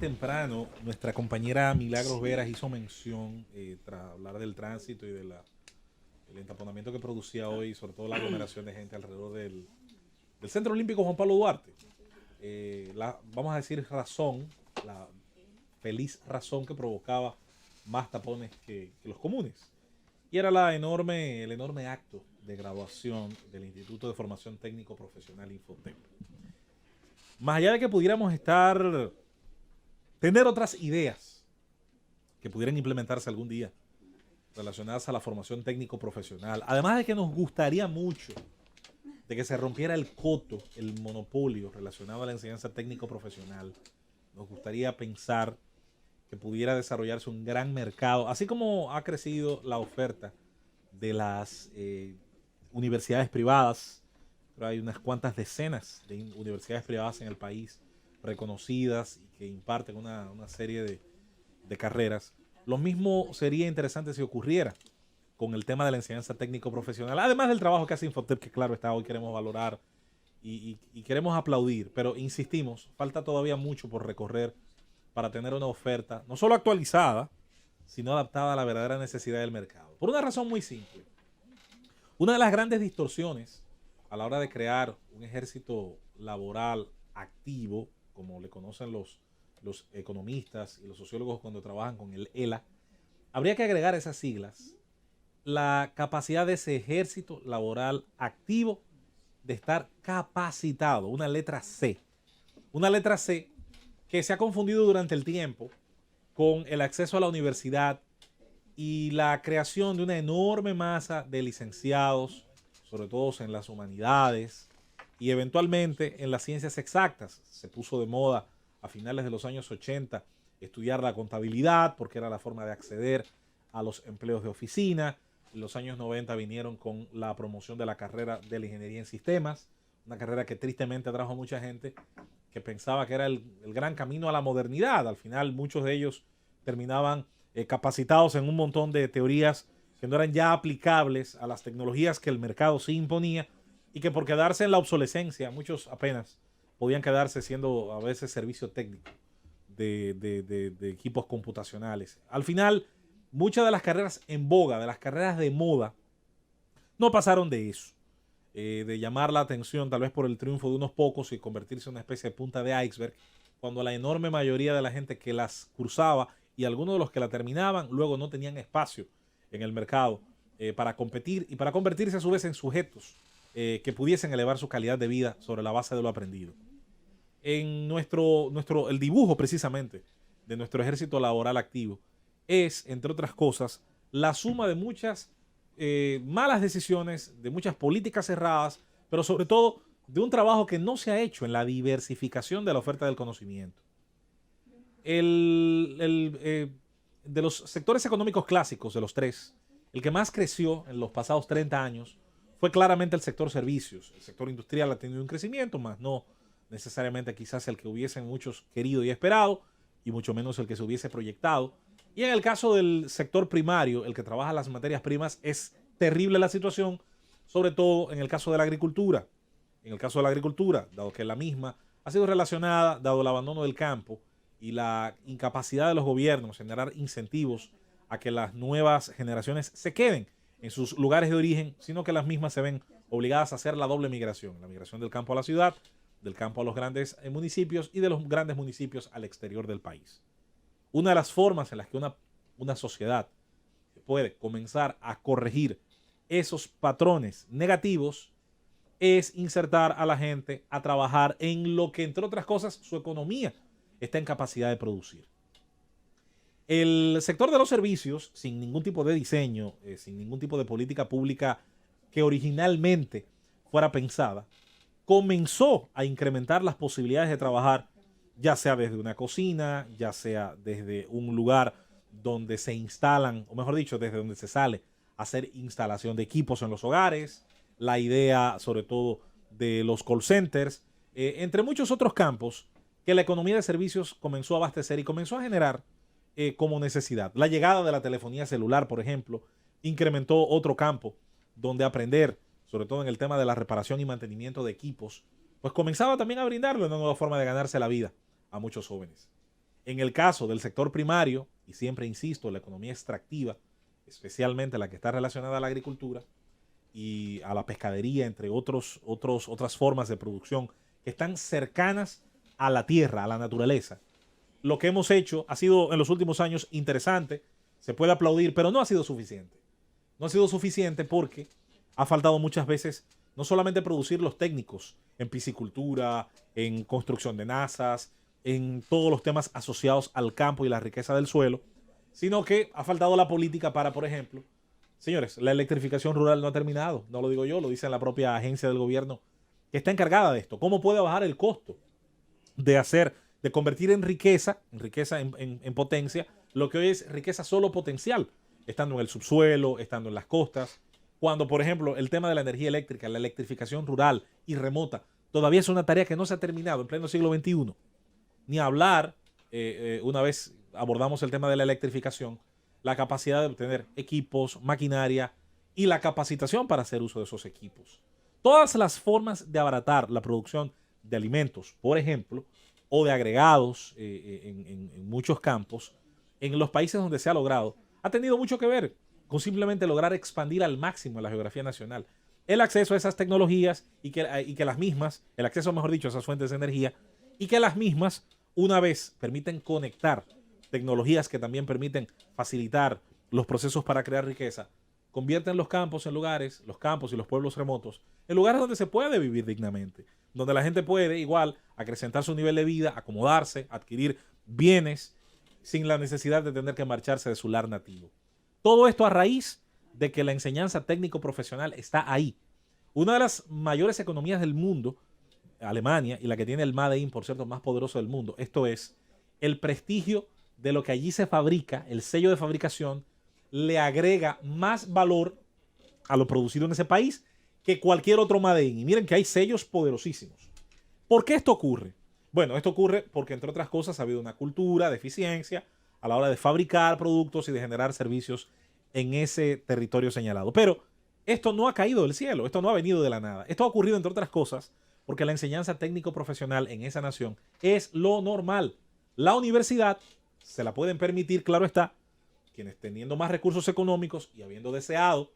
temprano, nuestra compañera Milagros Veras hizo mención, tras hablar del tránsito y del entaponamiento que producía hoy, sobre todo la aglomeración de gente alrededor del Centro Olímpico Juan Pablo Duarte. Vamos a decir la feliz razón que provocaba más tapones que los comunes. Y era el enorme acto de graduación del Instituto de Formación Técnico Profesional Infotep. Más allá de que pudiéramos tener otras ideas que pudieran implementarse algún día relacionadas a la formación técnico profesional, además de que nos gustaría mucho de que se rompiera el coto, el monopolio relacionado a la enseñanza técnico profesional, nos gustaría pensar que pudiera desarrollarse un gran mercado, así como ha crecido la oferta de las universidades privadas. Pero hay unas cuantas decenas de universidades privadas en el país reconocidas y que imparten una serie de carreras. Lo mismo sería interesante si ocurriera con el tema de la enseñanza técnico profesional, además del trabajo que hace Infotep, que claro está, hoy queremos valorar y queremos aplaudir, pero insistimos, falta todavía mucho por recorrer para tener una oferta no solo actualizada, sino adaptada a la verdadera necesidad del mercado. Por una razón muy simple. Una de las grandes distorsiones a la hora de crear un ejército laboral activo, como le conocen los economistas y los sociólogos cuando trabajan con el ELA, habría que agregar esas siglas, la capacidad de ese ejército laboral activo de estar capacitado, una letra C. Una letra C que se ha confundido durante el tiempo con el acceso a la universidad y la creación de una enorme masa de licenciados, sobre todo en las humanidades y eventualmente en las ciencias exactas. Se puso de moda a finales de los años 80 estudiar la contabilidad porque era la forma de acceder a los empleos de oficina. En los años 90 vinieron con la promoción de la carrera de la ingeniería en sistemas, una carrera que tristemente atrajo a mucha gente que pensaba que era el gran camino a la modernidad. Al final muchos de ellos terminaban capacitados en un montón de teorías que no eran ya aplicables a las tecnologías que el mercado sí imponía y que por quedarse en la obsolescencia, muchos apenas podían quedarse siendo a veces servicio técnico de equipos computacionales. Al final, muchas de las carreras en boga, de las carreras de moda, no pasaron de eso. De llamar la atención tal vez por el triunfo de unos pocos y convertirse en una especie de punta de iceberg, cuando la enorme mayoría de la gente que las cursaba y algunos de los que la terminaban luego no tenían espacio en el mercado para competir y para convertirse a su vez en sujetos que pudiesen elevar su calidad de vida sobre la base de lo aprendido. En el dibujo precisamente de nuestro ejército laboral activo es, entre otras cosas, la suma de muchas malas decisiones, de muchas políticas cerradas, pero sobre todo de un trabajo que no se ha hecho en la diversificación de la oferta del conocimiento. De los sectores económicos clásicos, de los tres, el que más creció en los pasados 30 años fue claramente el sector servicios. El sector industrial ha tenido un crecimiento, más no necesariamente quizás el que hubiesen muchos querido y esperado, y mucho menos el que se hubiese proyectado. Y en el caso del sector primario, el que trabaja las materias primas, es terrible la situación, sobre todo en el caso de la agricultura. En el caso de la agricultura, dado que la misma ha sido relacionada, dado el abandono del campo y la incapacidad de los gobiernos en generar incentivos a que las nuevas generaciones se queden en sus lugares de origen, sino que las mismas se ven obligadas a hacer la doble migración, la migración del campo a la ciudad, del campo a los grandes municipios y de los grandes municipios al exterior del país. Una de las formas en las que una sociedad puede comenzar a corregir esos patrones negativos es insertar a la gente a trabajar en lo que, entre otras cosas, su economía está en capacidad de producir. El sector de los servicios, sin ningún tipo de diseño, sin ningún tipo de política pública que originalmente fuera pensada, comenzó a incrementar las posibilidades de trabajar, ya sea desde una cocina, ya sea desde un lugar donde se instalan, o mejor dicho, desde donde se sale a hacer instalación de equipos en los hogares, la idea sobre todo de los call centers, entre muchos otros campos que la economía de servicios comenzó a abastecer y comenzó a generar como necesidad. La llegada de la telefonía celular, por ejemplo, incrementó otro campo donde aprender, sobre todo en el tema de la reparación y mantenimiento de equipos, pues comenzaba también a brindarle una nueva forma de ganarse la vida a muchos jóvenes. En el caso del sector primario, y siempre insisto, la economía extractiva, especialmente la que está relacionada a la agricultura y a la pescadería, entre otras formas de producción que están cercanas a la tierra, a la naturaleza. Lo que hemos hecho ha sido en los últimos años interesante, se puede aplaudir, pero no ha sido suficiente. No ha sido suficiente porque ha faltado muchas veces no solamente producir los técnicos en piscicultura, en construcción de nazas, en todos los temas asociados al campo y la riqueza del suelo, sino que ha faltado la política para, por ejemplo, señores, la electrificación rural no ha terminado, no lo digo yo, lo dice la propia agencia del gobierno que está encargada de esto. ¿Cómo puede bajar el costo de convertir en riqueza en potencia, lo que hoy es riqueza solo potencial, estando en el subsuelo, estando en las costas, cuando, por ejemplo, el tema de la energía eléctrica, la electrificación rural y remota, todavía es una tarea que no se ha terminado en pleno siglo XXI? Ni hablar, una vez abordamos el tema de la electrificación, la capacidad de obtener equipos, maquinaria y la capacitación para hacer uso de esos equipos. Todas las formas de abaratar la producción de alimentos, por ejemplo, o de agregados en muchos campos, en los países donde se ha logrado, ha tenido mucho que ver con simplemente lograr expandir al máximo la geografía nacional el acceso a esas tecnologías y que las mismas, el acceso, mejor dicho, a esas fuentes de energía, y que las mismas, una vez permiten conectar tecnologías que también permiten facilitar los procesos para crear riqueza, convierten los campos y los pueblos remotos, en lugares donde se puede vivir dignamente, donde la gente puede igual acrecentar su nivel de vida, acomodarse, adquirir bienes sin la necesidad de tener que marcharse de su lar nativo. Todo esto a raíz de que la enseñanza técnico-profesional está ahí. Una de las mayores economías del mundo, Alemania, y la que tiene el Made in, por cierto, más poderoso del mundo, esto es, el prestigio de lo que allí se fabrica, el sello de fabricación, le agrega más valor a lo producido en ese país que cualquier otro Made in. Y miren que hay sellos poderosísimos. ¿Por qué esto ocurre? Bueno, esto ocurre porque, entre otras cosas, ha habido una cultura de eficiencia a la hora de fabricar productos y de generar servicios en ese territorio señalado. Pero esto no ha caído del cielo, esto no ha venido de la nada. Esto ha ocurrido, entre otras cosas, porque la enseñanza técnico-profesional en esa nación es lo normal. La universidad se la pueden permitir, claro está, quienes teniendo más recursos económicos y habiendo deseado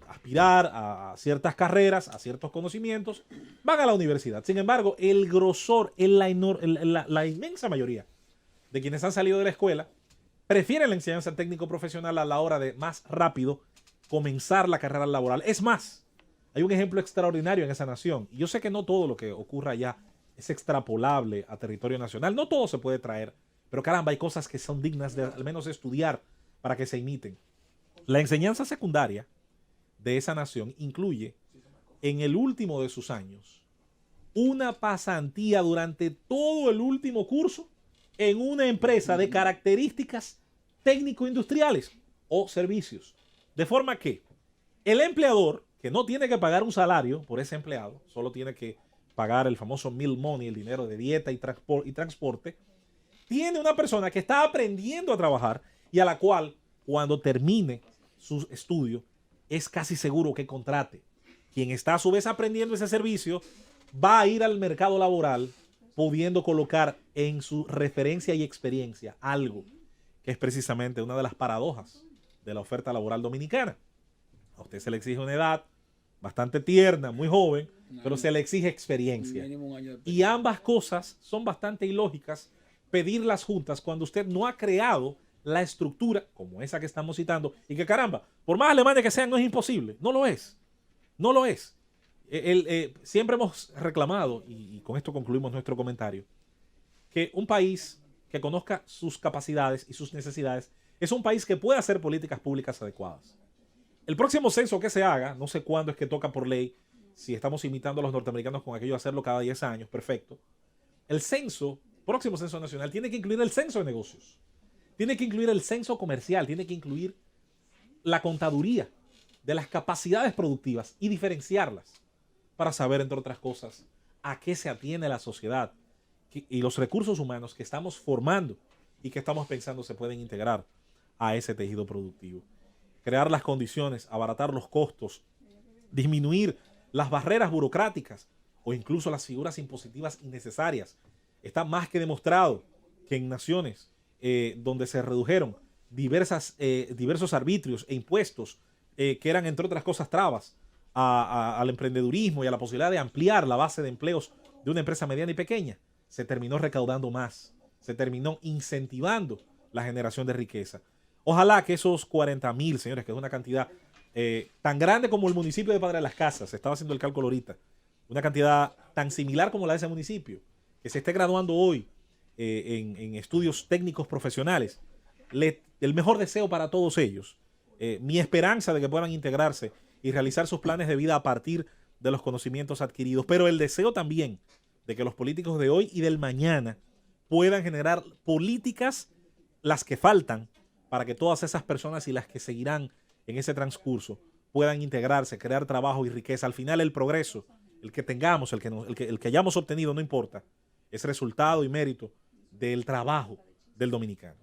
aspirar a ciertas carreras, a ciertos conocimientos, van a la universidad. Sin embargo, el grosor, la inmensa mayoría de quienes han salido de la escuela prefieren la enseñanza técnico-profesional a la hora de más rápido comenzar la carrera laboral. Es más, hay un ejemplo extraordinario en esa nación. Y yo sé que no todo lo que ocurra allá es extrapolable a territorio nacional. No todo se puede traer. Pero caramba, hay cosas que son dignas de al menos estudiar para que se imiten. La enseñanza secundaria de esa nación incluye, en el último de sus años, una pasantía durante todo el último curso en una empresa de características técnico-industriales o servicios. De forma que el empleador, que no tiene que pagar un salario por ese empleado, solo tiene que pagar el famoso meal money, el dinero de dieta y transporte, tiene una persona que está aprendiendo a trabajar y a la cual, cuando termine su estudio, es casi seguro que contrate. Quien está a su vez aprendiendo ese servicio va a ir al mercado laboral pudiendo colocar en su referencia y experiencia algo que es precisamente una de las paradojas de la oferta laboral dominicana. A usted se le exige una edad bastante tierna, muy joven, pero se le exige experiencia. Y ambas cosas son bastante ilógicas pedirlas juntas cuando usted no ha creado la estructura como esa que estamos citando y que caramba, por más Alemania que sea, no es imposible. No lo es. No lo es. Siempre hemos reclamado, y con esto concluimos nuestro comentario, que un país que conozca sus capacidades y sus necesidades es un país que puede hacer políticas públicas adecuadas. El próximo censo que se haga, no sé cuándo es que toca por ley, si estamos imitando a los norteamericanos con aquello de hacerlo cada 10 años, perfecto. El próximo censo nacional tiene que incluir el censo de negocios, tiene que incluir el censo comercial, tiene que incluir la contaduría de las capacidades productivas y diferenciarlas para saber, entre otras cosas, a qué se atiene la sociedad y los recursos humanos que estamos formando y que estamos pensando se pueden integrar a ese tejido productivo. Crear las condiciones, abaratar los costos, disminuir las barreras burocráticas o incluso las figuras impositivas innecesarias. Está más que demostrado que en naciones donde se redujeron diversos arbitrios e impuestos que eran, entre otras cosas, trabas al emprendedurismo y a la posibilidad de ampliar la base de empleos de una empresa mediana y pequeña, se terminó recaudando más, se terminó incentivando la generación de riqueza. Ojalá que esos 40,000, señores, que es una cantidad tan grande como el municipio de Padre de las Casas, se estaba haciendo el cálculo ahorita, una cantidad tan similar como la de ese municipio, que se esté graduando hoy en estudios técnicos profesionales, el mejor deseo para todos ellos, mi esperanza de que puedan integrarse y realizar sus planes de vida a partir de los conocimientos adquiridos, pero el deseo también de que los políticos de hoy y del mañana puedan generar políticas, las que faltan, para que todas esas personas y las que seguirán en ese transcurso puedan integrarse, crear trabajo y riqueza. Al final el progreso, el que tengamos, el que hayamos obtenido, no importa, es resultado y mérito del trabajo del dominicano.